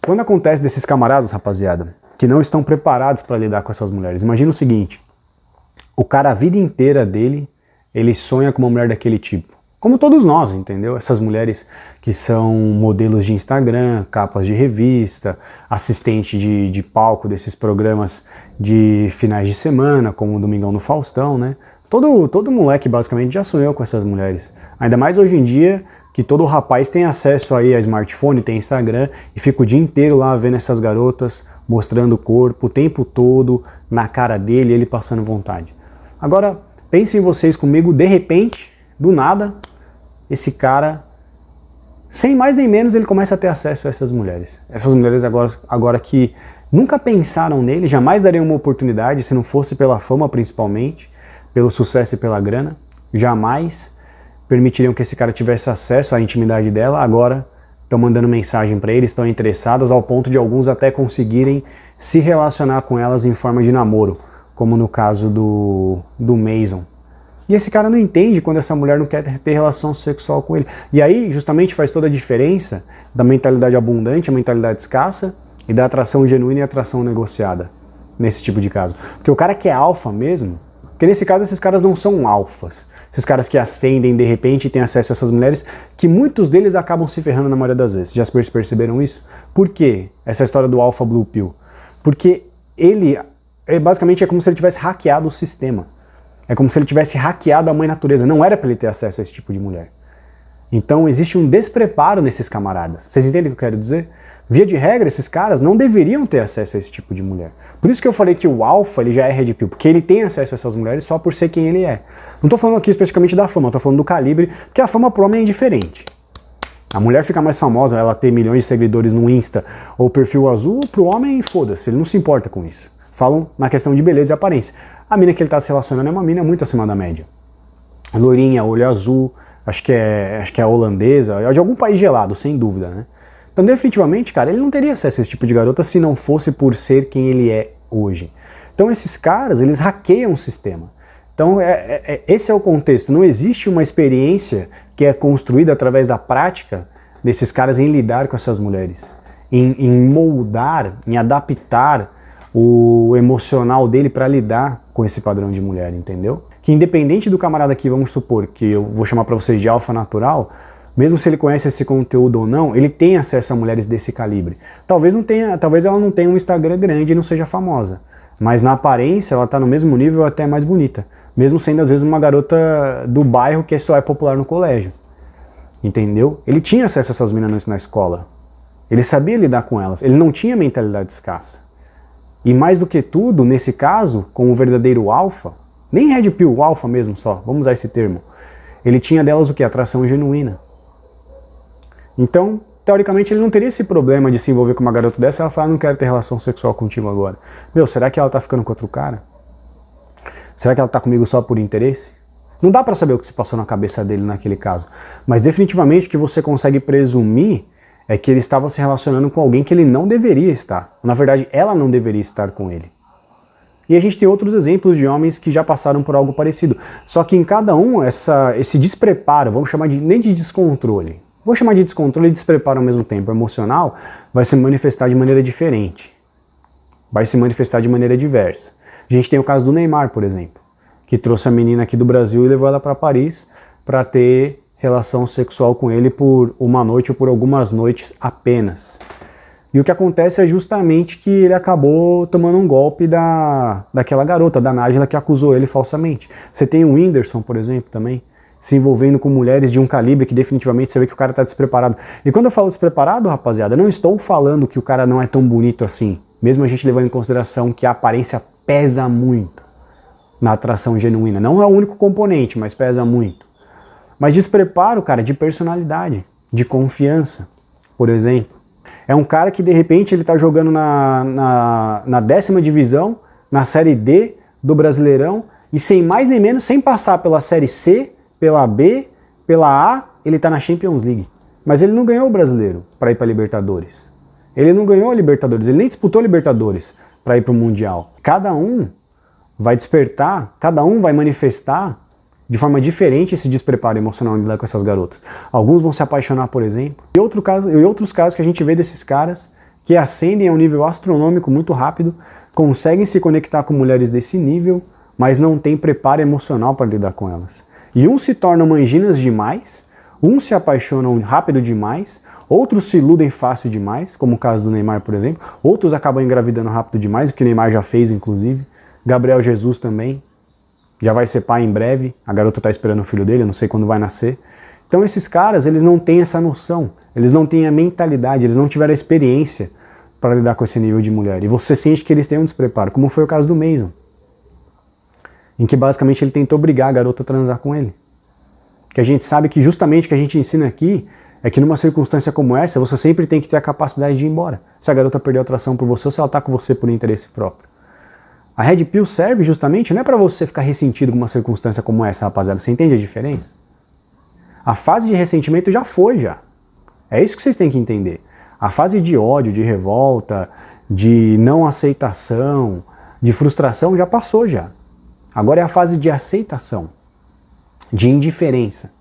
Quando acontece desses camaradas, rapaziada, que não estão preparados para lidar com essas mulheres, imagina o seguinte, o cara a vida inteira dele, ele sonha com uma mulher daquele tipo. Como todos nós, entendeu? Essas mulheres que são modelos de Instagram, capas de revista, assistente de palco desses programas de finais de semana, como o Domingão no Faustão, né? Todo moleque basicamente já sonhou com essas mulheres. Ainda mais hoje em dia, que todo rapaz tem acesso aí a smartphone, tem Instagram, e fica o dia inteiro lá vendo essas garotas, mostrando o corpo o tempo todo, na cara dele, ele passando vontade. Agora, pensem vocês comigo, de repente, do nada, esse cara, sem mais nem menos, ele começa a ter acesso a essas mulheres. Essas mulheres agora que nunca pensaram nele, jamais dariam uma oportunidade, se não fosse pela fama principalmente, pelo sucesso e pela grana, jamais permitiriam que esse cara tivesse acesso à intimidade dela, agora estão mandando mensagem para ele, estão interessadas ao ponto de alguns até conseguirem se relacionar com elas em forma de namoro, como no caso do Mason. E esse cara não entende quando essa mulher não quer ter relação sexual com ele. E aí, justamente, faz toda a diferença da mentalidade abundante, a mentalidade escassa, e da atração genuína e atração negociada, nesse tipo de caso. Porque o cara que é alfa mesmo, porque nesse caso esses caras não são alfas. Esses caras que ascendem de repente e têm acesso a essas mulheres, que muitos deles acabam se ferrando na maioria das vezes. Já perceberam isso? Por quê? Essa história do Alpha Blue Pill. Porque ele, basicamente, é como se ele tivesse hackeado o sistema. É como se ele tivesse hackeado a mãe natureza. Não era para ele ter acesso a esse tipo de mulher. Então existe um despreparo nesses camaradas. Vocês entendem o que eu quero dizer? Via de regra, esses caras não deveriam ter acesso a esse tipo de mulher. Por isso que eu falei que o alfa ele já é red pill, porque ele tem acesso a essas mulheres só por ser quem ele é. Não tô falando aqui especificamente da fama, eu tô falando do calibre, porque a fama pro homem é indiferente. A mulher fica mais famosa, ela ter milhões de seguidores no Insta ou perfil azul, pro homem foda-se, ele não se importa com isso. Falam na questão de beleza e aparência. A mina que ele tá se relacionando é uma mina muito acima da média. Loirinha, olho azul, acho que é holandesa, é de algum país gelado, sem dúvida, né? Então, definitivamente, cara, ele não teria acesso a esse tipo de garota se não fosse por ser quem ele é hoje. Então, esses caras, eles hackeiam o sistema. Então, esse é o contexto. Não existe uma experiência que é construída através da prática desses caras em lidar com essas mulheres, em moldar, em adaptar o emocional dele para lidar com esse padrão de mulher, entendeu? Que independente do camarada aqui, vamos supor, que eu vou chamar para vocês de alfa natural, mesmo se ele conhece esse conteúdo ou não, ele tem acesso a mulheres desse calibre. Talvez ela não tenha um Instagram grande e não seja famosa, mas na aparência ela tá no mesmo nível ou até mais bonita, mesmo sendo às vezes uma garota do bairro que só é popular no colégio. Entendeu? Ele tinha acesso a essas meninas na escola. Ele sabia lidar com elas, ele não tinha mentalidade escassa. E mais do que tudo, nesse caso, com o verdadeiro alfa, nem red pill, o alfa mesmo só, vamos usar esse termo, ele tinha delas o que? Atração genuína. Então, teoricamente, ele não teria esse problema de se envolver com uma garota dessa e ela falar, não quero ter relação sexual contigo agora. Meu, será que ela tá ficando com outro cara? Será que ela tá comigo só por interesse? Não dá pra saber o que se passou na cabeça dele naquele caso. Mas definitivamente o que você consegue presumir é que ele estava se relacionando com alguém que ele não deveria estar. Na verdade, ela não deveria estar com ele. E a gente tem outros exemplos de homens que já passaram por algo parecido. Só que em cada um, esse despreparo, vamos chamar nem de descontrole, vou chamar de descontrole e despreparo ao mesmo tempo, emocional, vai se manifestar de maneira diferente. Vai se manifestar de maneira diversa. A gente tem o caso do Neymar, por exemplo, que trouxe a menina aqui do Brasil e levou ela para Paris para ter relação sexual com ele por uma noite ou por algumas noites apenas. E o que acontece é justamente que ele acabou tomando um golpe daquela garota, da Nájila, que acusou ele falsamente. Você tem o Whindersson, por exemplo, também, se envolvendo com mulheres de um calibre que definitivamente você vê que o cara tá despreparado. E quando eu falo despreparado, rapaziada, não estou falando que o cara não é tão bonito assim, mesmo a gente levando em consideração que a aparência pesa muito na atração genuína. Não é o único componente, mas pesa muito. Mas despreparo, cara, de personalidade, de confiança, por exemplo. É um cara que de repente ele tá jogando na 10ª divisão, na Série D do Brasileirão, e sem mais nem menos, sem passar pela Série C, pela B, pela A, ele tá na Champions League. Mas ele não ganhou o Brasileiro para ir para Libertadores. Ele não ganhou a Libertadores, ele nem disputou a Libertadores para ir para o Mundial. Cada um vai despertar, cada um vai manifestar de forma diferente esse despreparo emocional de lidar com essas garotas. Alguns vão se apaixonar, por exemplo, e outros casos que a gente vê desses caras que ascendem a um nível astronômico muito rápido, conseguem se conectar com mulheres desse nível, mas não têm preparo emocional para lidar com elas. E uns se tornam manginas demais, uns se apaixonam rápido demais, outros se iludem fácil demais, como o caso do Neymar, por exemplo, outros acabam engravidando rápido demais, o que o Neymar já fez, inclusive, Gabriel Jesus também, já vai ser pai em breve, a garota está esperando o filho dele, eu não sei quando vai nascer. Então esses caras, eles não têm essa noção, eles não têm a mentalidade, eles não tiveram a experiência para lidar com esse nível de mulher. E você sente que eles têm um despreparo, como foi o caso do Mason, em que basicamente ele tentou obrigar a garota a transar com ele. Que a gente sabe que justamente o que a gente ensina aqui é que numa circunstância como essa, você sempre tem que ter a capacidade de ir embora. Se a garota perdeu a atração por você ou se ela está com você por interesse próprio. A Red Pill serve justamente, não é para você ficar ressentido com uma circunstância como essa, rapaziada. Você entende a diferença? A fase de ressentimento já foi, já. É isso que vocês têm que entender. A fase de ódio, de revolta, de não aceitação, de frustração já passou já. Agora é a fase de aceitação, de indiferença,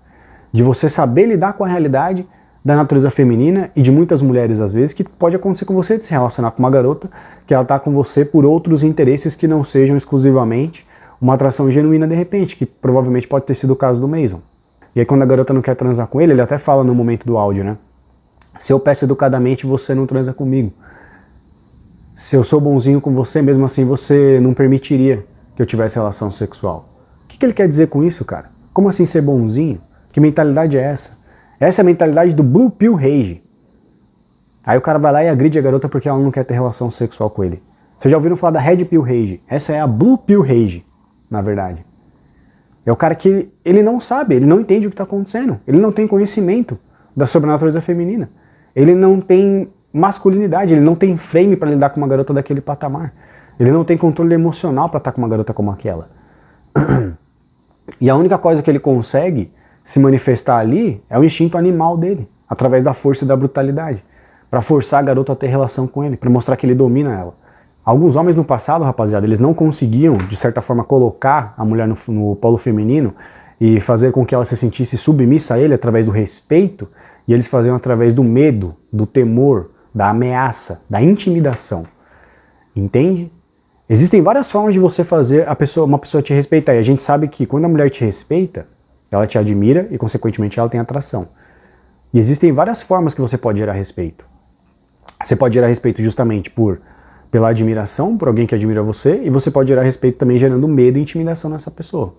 de você saber lidar com a realidade da natureza feminina e de muitas mulheres, às vezes, que pode acontecer com você de se relacionar com uma garota que ela está com você por outros interesses que não sejam exclusivamente uma atração genuína de repente, que provavelmente pode ter sido o caso do Mason. E aí quando a garota não quer transar com ele, ele até fala no momento do áudio, né? Se eu peço educadamente, você não transa comigo. Se eu sou bonzinho com você, mesmo assim você não permitiria que eu tivesse relação sexual. O que ele quer dizer com isso, cara? Como assim ser bonzinho? Que mentalidade é essa? Essa é a mentalidade do Blue Pill Rage. Aí o cara vai lá e agride a garota porque ela não quer ter relação sexual com ele. Vocês já ouviram falar da Red Pill Rage? Essa é a Blue Pill Rage, na verdade. É o cara que ele não sabe, ele não entende o que está acontecendo. Ele não tem conhecimento da sobrenatureza feminina. Ele não tem masculinidade, ele não tem frame para lidar com uma garota daquele patamar. Ele não tem controle emocional para estar com uma garota como aquela. E a única coisa que ele consegue se manifestar ali é o instinto animal dele, através da força e da brutalidade, para forçar a garota a ter relação com ele, para mostrar que ele domina ela. Alguns homens no passado, rapaziada, eles não conseguiam, de certa forma, colocar a mulher no polo feminino e fazer com que ela se sentisse submissa a ele através do respeito, e eles faziam através do medo, do temor, da ameaça, da intimidação. Entende? Existem várias formas de você fazer uma pessoa te respeitar, e a gente sabe que quando a mulher te respeita, ela te admira e, consequentemente, ela tem atração. E existem várias formas que você pode gerar respeito. Você pode gerar respeito justamente pela admiração, por alguém que admira você, e você pode gerar respeito também gerando medo e intimidação nessa pessoa,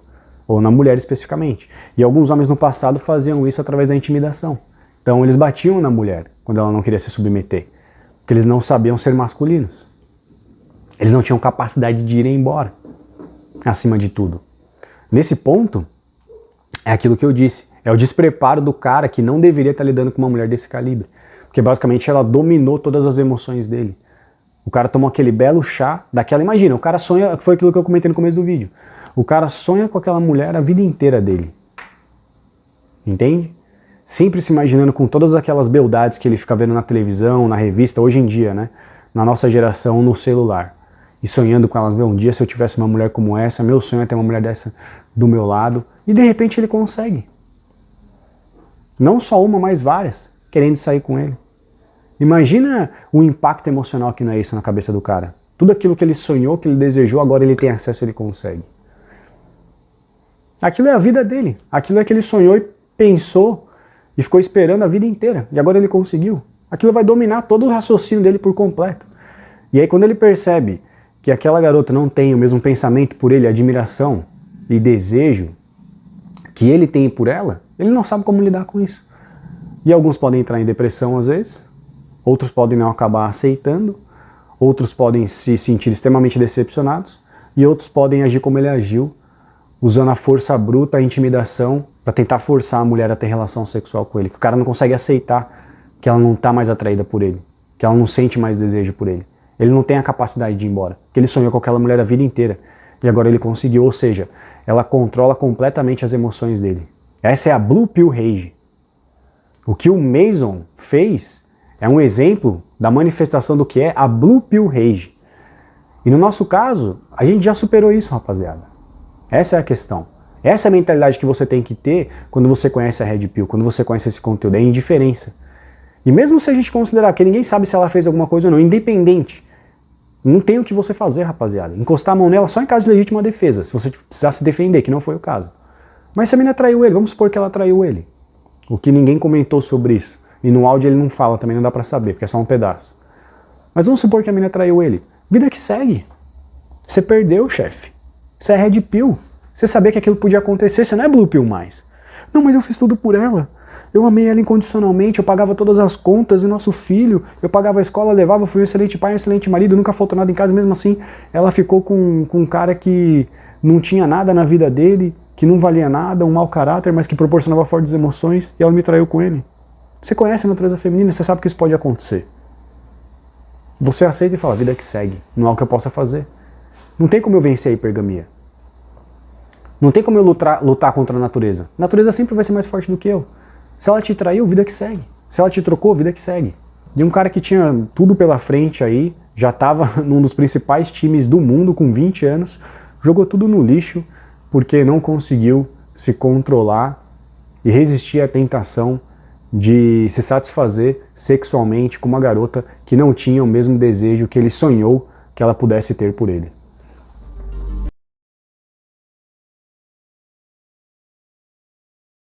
ou na mulher especificamente. E alguns homens no passado faziam isso através da intimidação. Então eles batiam na mulher quando ela não queria se submeter, porque eles não sabiam ser masculinos. Eles não tinham capacidade de ir embora, acima de tudo. Nesse ponto, é aquilo que eu disse, é o despreparo do cara que não deveria estar lidando com uma mulher desse calibre, porque basicamente ela dominou todas as emoções dele. O cara tomou aquele belo chá daquela, imagina, o cara sonha, foi aquilo que eu comentei no começo do vídeo, o cara sonha com aquela mulher a vida inteira dele, entende? Sempre se imaginando com todas aquelas beldades que ele fica vendo na televisão, na revista, hoje em dia, né, na nossa geração, no celular. E sonhando com ela, um dia se eu tivesse uma mulher como essa, meu sonho é ter uma mulher dessa do meu lado. E de repente ele consegue. Não só uma, mas várias, querendo sair com ele. Imagina o impacto emocional que não é isso na cabeça do cara. Tudo aquilo que ele sonhou, que ele desejou, agora ele tem acesso, ele consegue. Aquilo é a vida dele. Aquilo é que ele sonhou e pensou e ficou esperando a vida inteira. E agora ele conseguiu. Aquilo vai dominar todo o raciocínio dele por completo. E aí quando ele percebe que aquela garota não tem o mesmo pensamento por ele, admiração e desejo que ele tem por ela, ele não sabe como lidar com isso. E alguns podem entrar em depressão às vezes, outros podem não acabar aceitando, outros podem se sentir extremamente decepcionados, e outros podem agir como ele agiu, usando a força bruta, a intimidação, para tentar forçar a mulher a ter relação sexual com ele. Que o cara não consegue aceitar que ela não está mais atraída por ele, que ela não sente mais desejo por ele. Ele não tem a capacidade de ir embora, que ele sonhou com aquela mulher a vida inteira, e agora ele conseguiu, ou seja, ela controla completamente as emoções dele. Essa é a Blue Pill Rage. O que o Mason fez é um exemplo da manifestação do que é a Blue Pill Rage. E no nosso caso, a gente já superou isso, rapaziada. Essa é a questão. Essa é a mentalidade que você tem que ter quando você conhece a Red Pill, quando você conhece esse conteúdo, é indiferença. E mesmo se a gente considerar que ninguém sabe se ela fez alguma coisa ou não, independente, não tem o que você fazer, rapaziada. Encostar a mão nela só em caso de legítima defesa, se você precisar se defender, que não foi o caso. Mas se a mina traiu ele, vamos supor que ela traiu ele. O que ninguém comentou sobre isso. E no áudio ele não fala, também não dá pra saber, porque é só um pedaço. Mas vamos supor que a mina traiu ele. Vida que segue. Você perdeu, chefe. Você é red pill. Você sabia que aquilo podia acontecer, você não é blue pill mais. Não, mas eu fiz tudo por ela. Eu amei ela incondicionalmente, eu pagava todas as contas e nosso filho, eu pagava a escola, levava, fui um excelente pai, um excelente marido, nunca faltou nada em casa, mesmo assim ela ficou com um cara que não tinha nada na vida dele, que não valia nada, um mau caráter, mas que proporcionava fortes emoções, e ela me traiu com ele. Você conhece a natureza feminina, você sabe que isso pode acontecer. Você aceita e fala, vida que segue, não há o que eu possa fazer. Não tem como eu vencer a hipergamia. Não tem como eu lutar contra a natureza. A natureza sempre vai ser mais forte do que eu. Se ela te traiu, vida que segue. Se ela te trocou, vida que segue. E um cara que tinha tudo pela frente aí, já estava num dos principais times do mundo com 20 anos, jogou tudo no lixo porque não conseguiu se controlar e resistir à tentação de se satisfazer sexualmente com uma garota que não tinha o mesmo desejo que ele sonhou que ela pudesse ter por ele.